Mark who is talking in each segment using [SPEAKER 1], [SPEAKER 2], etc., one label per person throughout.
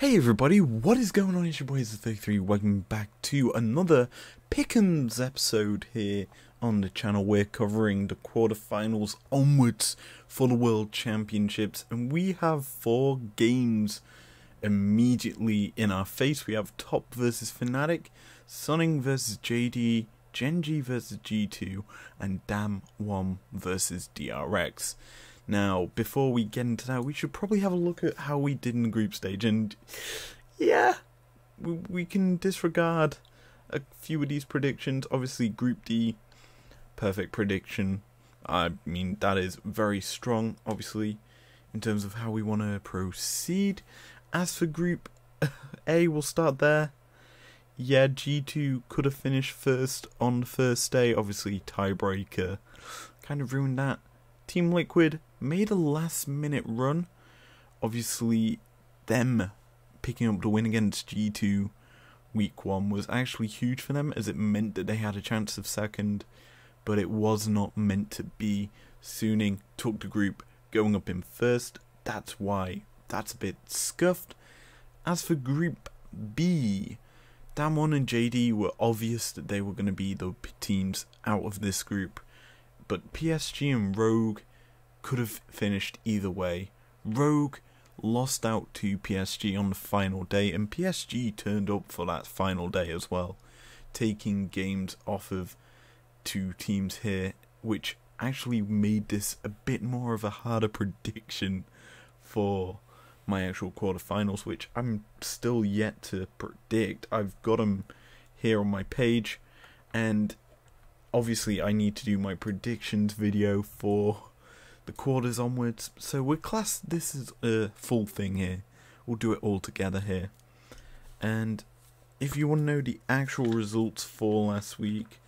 [SPEAKER 1] Hey everybody, what is going on? It's your boy iz33, welcome back to another Pickems episode here on the channel. We're covering the quarterfinals onwards for the World Championships, and we have 4 games immediately in our face. We have Top versus Fnatic, Sunning versus JD, Genji versus G2, and Damwon versus DRX. Now, before we get into that, we should probably have a look at how we did in the group stage, and yeah, we can disregard a few of these predictions. Obviously, Group D, perfect prediction. I mean, that is very strong, obviously, in terms of how we want to proceed. As for Group A, we'll start there. Yeah, G2 could have finished first on the first day. Obviously, tiebreaker kind of ruined that. Team Liquid made a last minute run. Obviously, them picking up the win against G2 week 1 was actually huge for them, as it meant that they had a chance of second, but it was not meant to be. Suning took the group, going up in first. That's why that's a bit scuffed. As for Group B, Damwon and JD were obvious that they were going to be the teams out of this group, but PSG and Rogue could have finished either way. Rogue lost out to PSG on the final day, and PSG turned up for that final day as well, taking games off of 2 teams here, which actually made this a bit more of a harder prediction for my actual quarterfinals, which I'm still yet to predict. I've got them here on my page, and obviously I need to do my predictions video for the quarters onwards, so we'll class this as a full thing here. We'll do it all together here. And if you want to know the actual results for last week,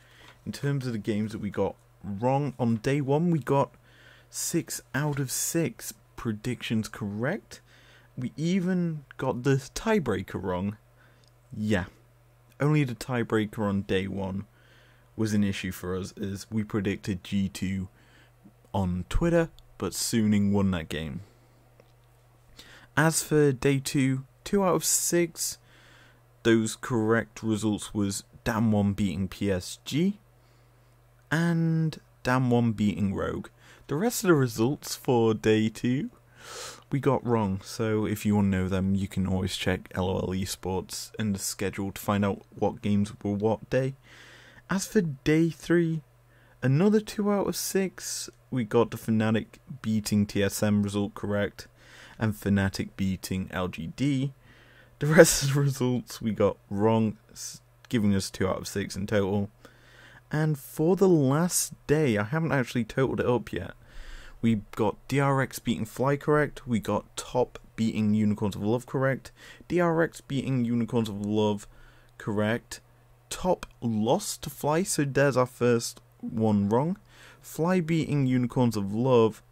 [SPEAKER 1] in terms of the games that we got wrong, on day 1 we got 6 out of 6 predictions correct. We even got the tiebreaker wrong. Yeah, only the tiebreaker on day 1 was an issue for us, as we predicted G2 on Twitter, but Suning won that game. As for day 2, 2 out of 6, those correct results was Damwon beating PSG and Damwon beating Rogue. The rest of the results for day 2 we got wrong, so if you want to know them, you can always check LOL Esports and the schedule to find out what games were what day. As for day 3, another 2 out of 6, we got the Fnatic beating TSM result correct, and Fnatic beating LGD. The rest of the results we got wrong, giving us 2 out of 6 in total. And for the last day, I haven't actually totaled it up yet. We got DRX beating Fly correct, we got Top beating Unicorns of Love correct, DRX beating Unicorns of Love correct, Top lost to Fly, so there's our first one wrong. Fly beating Unicorns of Love,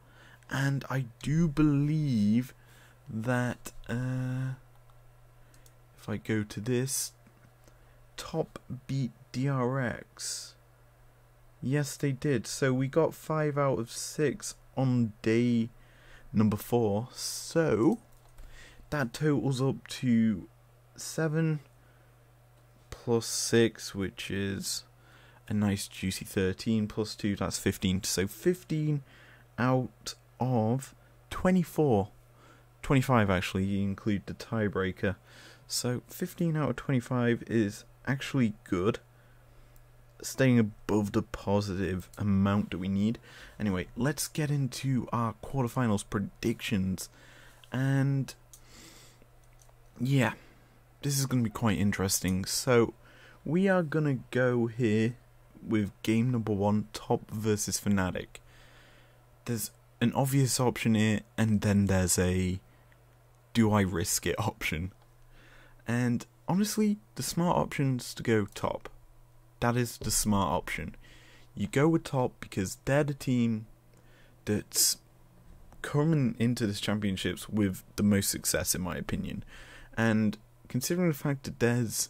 [SPEAKER 1] and I do believe that if I go to this, Top beat DRX. Yes, they did. So we got 5 out of 6 on day number 4. So that totals up to 7 plus 6, which is a nice juicy 13, plus 2, that's 15. So 15 out of 24. 25 actually, you include the tiebreaker. So 15 out of 25 is actually good. Staying above the positive amount that we need. Anyway, let's get into our quarterfinals predictions. And yeah, this is going to be quite interesting. So we are going to go here with game number 1, Top versus Fnatic. There's an obvious option here, and then there's a do I risk it option. And honestly, the smart option is to go Top. That is the smart option. You go with Top because they're the team that's coming into this championships with the most success, in my opinion. And considering the fact that there's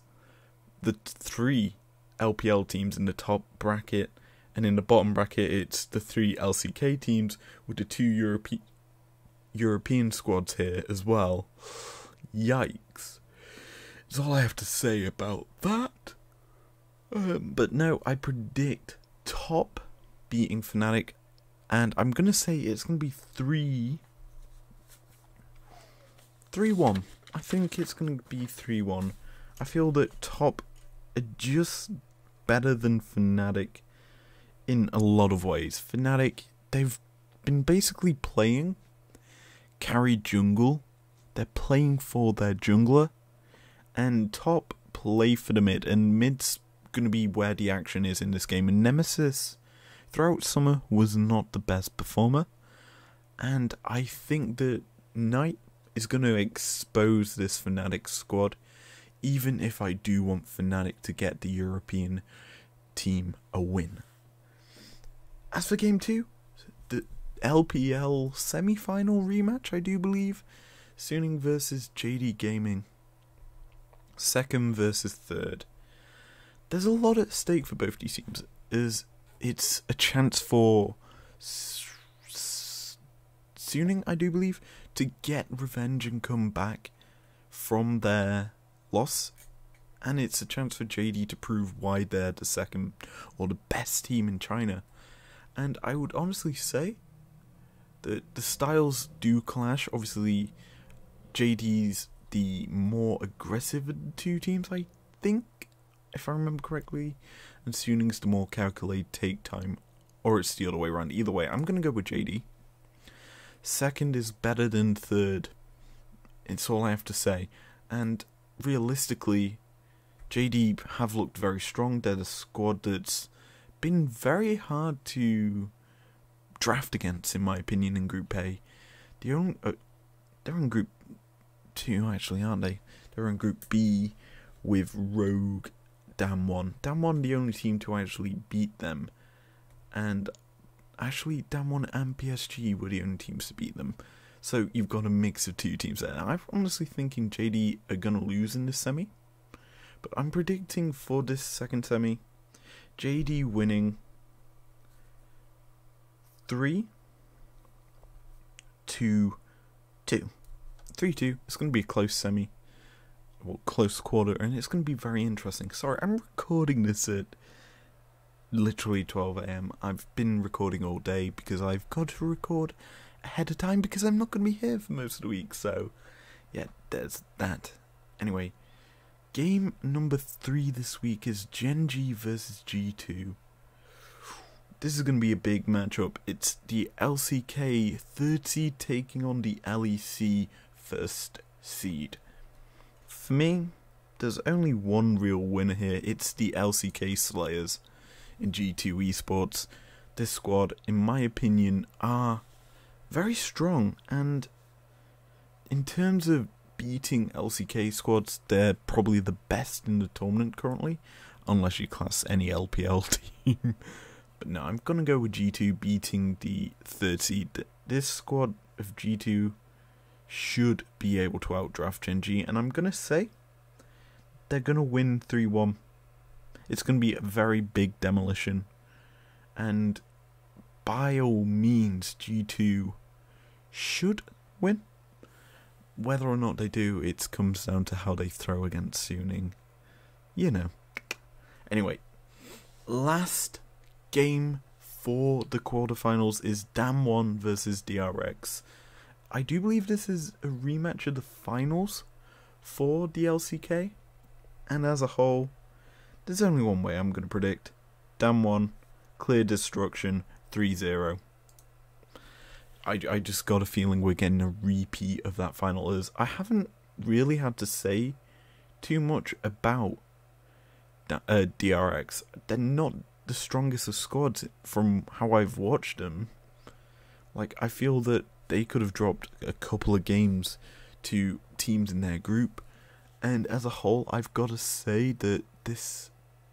[SPEAKER 1] the 3 LPL teams in the top bracket, and in the bottom bracket it's the 3 LCK teams with the 2 European squads here as well. Yikes. That's all I have to say about that. But no, I predict Top beating Fnatic, and I'm going to say it's going to be 3-1. I think it's going to be 3-1. I feel that Top are just better than Fnatic in a lot of ways. Fnatic, they've been basically playing carry jungle. They're playing for their jungler. And Top play for the mid. And mid's going to be where the action is in this game. And Nemesis, throughout summer, was not the best performer. And I think that Knight is going to expose this Fnatic squad, even if I do want Fnatic to get the European team a win. As for Game 2, the LPL semi-final rematch, I do believe, Suning versus JD Gaming, second versus third. There's a lot at stake for both these teams, as it's a chance for Suning, I do believe, to get revenge and come back from their loss, and it's a chance for JD to prove why they're the second or the best team in China. And I would honestly say that the styles do clash. Obviously, JD's the more aggressive of the two teams, I think, if I remember correctly, and Suning's the more calculated take time, or it's the other way around. Either way, I'm going to go with JD. Second is better than third. It's all I have to say. And realistically, JD have looked very strong. They're the squad that's been very hard to draft against, in my opinion, in Group A. They're in Group 2, actually, aren't they? They're in Group B with Rogue, Damwon. Damwon, the only team to actually beat them. And actually, Damwon and PSG were the only teams to beat them. So you've got a mix of two teams there. I'm honestly thinking JD are going to lose in this semi. But I'm predicting for this second semi, JD winning 3-2. 3-2. It's going to be a close semi. Well, close quarter. And it's going to be very interesting. Sorry, I'm recording this at literally 12 AM. I've been recording all day because I've got to record ahead of time because I'm not going to be here for most of the week. So, yeah, there's that. Anyway, game number 3 this week is Genji versus G2. This is going to be a big matchup. It's the LCK 3rd seed taking on the LEC 1st seed. For me, there's only one real winner here. It's the LCK Slayers in G2 Esports. This squad, in my opinion, are very strong, and in terms of beating LCK squads, they're probably the best in the tournament currently, unless you class any LPL team. But no, I'm going to go with G2 beating the 3rd seed. This squad of G2 should be able to outdraft Genji, and I'm going to say they're going to win 3-1. It's going to be a very big demolition, and by all means, G2 should win. Whether or not they do, it comes down to how they throw against Suning. You know. Anyway, last game for the quarterfinals is Damwon versus DRX. I do believe this is a rematch of the finals for the LCK, and as a whole, there's only one way I'm going to predict. Damwon, clear destruction, 3-0. I just got a feeling we're getting a repeat of that final, as I haven't really had to say too much about DRX. They're not the strongest of squads from how I've watched them. Like, I feel that they could have dropped a couple of games to teams in their group, and as a whole, I've got to say that this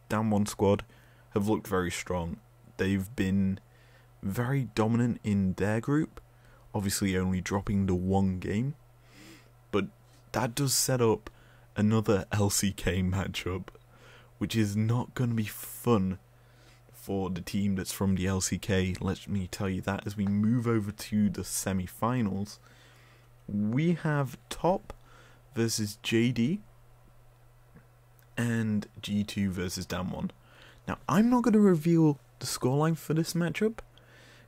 [SPEAKER 1] Damwon squad have looked very strong. They've been very dominant in their group, obviously only dropping the one game, but that does set up another LCK matchup, which is not going to be fun for the team that's from the LCK. Let me tell you that. As we move over to the semi-finals, we have Top versus JD, and G2 versus Damwon. Now, I'm not going to reveal the scoreline for this matchup,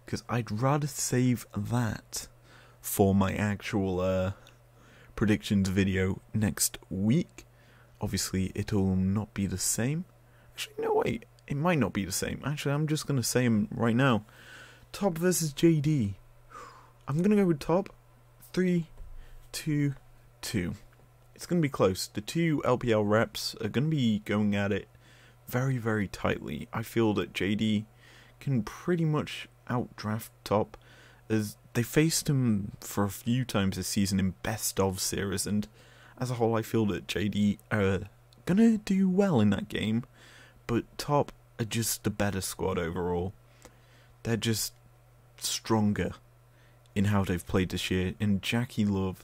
[SPEAKER 1] because I'd rather save that for my actual predictions video next week. Obviously, it'll not be the same. Actually, no, wait. It might not be the same. Actually, I'm just going to say them right now. Top versus JD. I'm going to go with Top. 3, 2, 2. It's going to be close. The two LPL reps are going to be going at it very, very tightly. I feel that JD can pretty much outdraft Top, as they faced him for a few times this season in best of series, and as a whole I feel that JD are going to do well in that game, but Top are just the better squad overall. They're just stronger in how they've played this year, and Jackie Love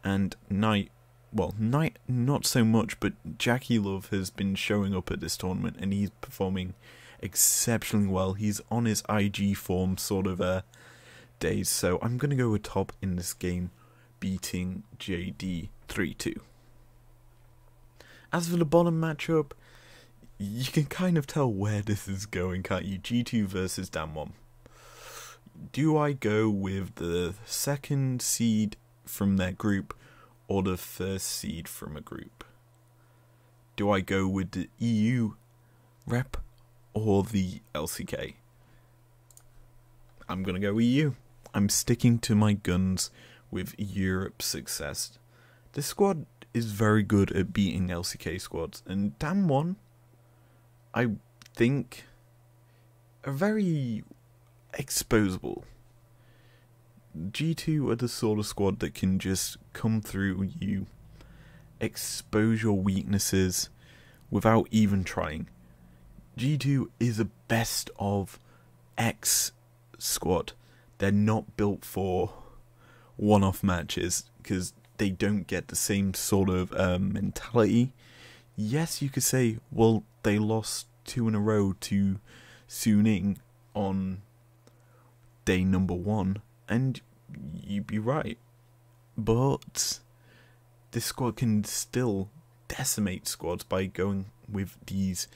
[SPEAKER 1] and Knight, well, Knight not so much, but Jackie Love has been showing up at this tournament and he's performing exceptionally well. He's on his IG form sort of days, so I'm going to go with Top in this game, beating JD 3-2. As for the bottom matchup, you can kind of tell where this is going, can't you? G2 versus Damwon. Do I go with the second seed from their group or the first seed from a group? Do I go with the EU rep or the LCK? I'm going to go EU. I'm sticking to my guns with Europe's success. This squad is very good at beating LCK squads, and Damwon, I think, are very exposable. G2 are the sort of squad that can just come through you, expose your weaknesses without even trying. G2 is a best of X squad. They're not built for one-off matches because they don't get the same sort of mentality. Yes, you could say, well, they lost 2 in a row to Suning on day number 1, and you'd be right. But this squad can still decimate squads by going with these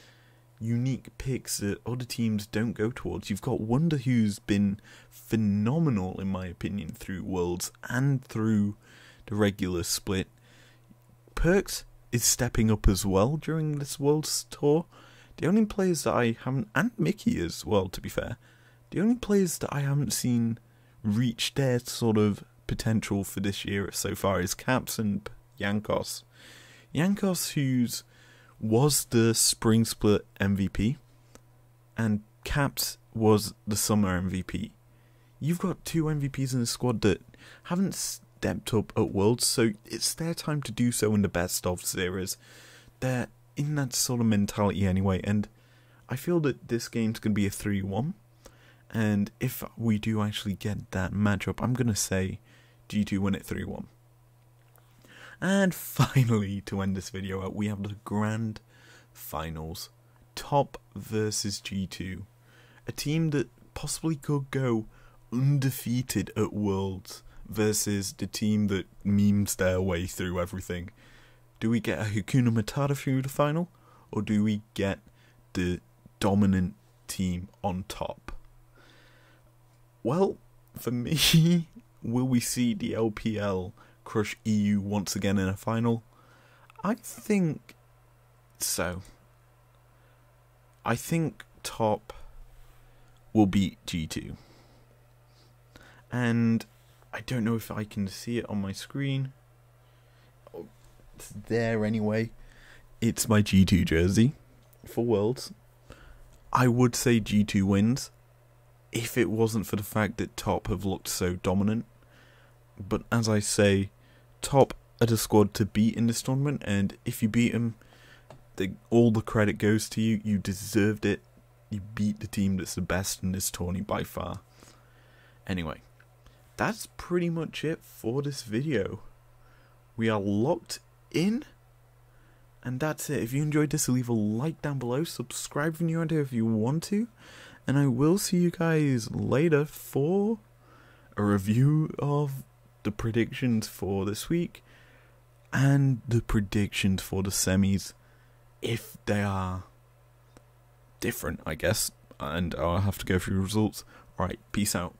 [SPEAKER 1] unique picks that other teams don't go towards. You've got Wonder, who's been phenomenal in my opinion through Worlds and through the regular split. Perks is stepping up as well during this Worlds tour. The only players that I haven't, and Mickey as well to be fair, the only players that I haven't seen reach their sort of potential for this year so far is Caps and Yankos. Yankos, who's was the spring split MVP, and Caps was the summer MVP. You've got 2 MVPs in the squad that haven't stepped up at Worlds, so it's their time to do so in the best of series. They're in that sort of mentality anyway, and I feel that this game's going to be a 3-1. And if we do actually get that matchup, I'm going to say G2 win it 3-1. And finally, to end this video out, we have the Grand Finals. Top versus G2. A team that possibly could go undefeated at Worlds versus the team that memes their way through everything. Do we get a Hakuna Matata through the final? Or do we get the dominant team on top? Well, for me, will we see the LPL crush EU once again in a final? I think so. I think Top will beat G2. And I don't know if I can see it on my screen. Oh, it's there anyway. It's my G2 jersey for Worlds. I would say G2 wins if it wasn't for the fact that Top have looked so dominant. But as I say, Top are the squad to beat in this tournament, and if you beat them, all the credit goes to you. You deserved it. You beat the team that's the best in this tourney by far. Anyway, that's pretty much it for this video. We are locked in, and that's it. If you enjoyed this, leave a like down below. Subscribe if you're new here if you want to. And I will see you guys later for a review of the predictions for this week. and the predictions for the semis, if they are different, I guess, and I'll have to go through the results. Alright, peace out.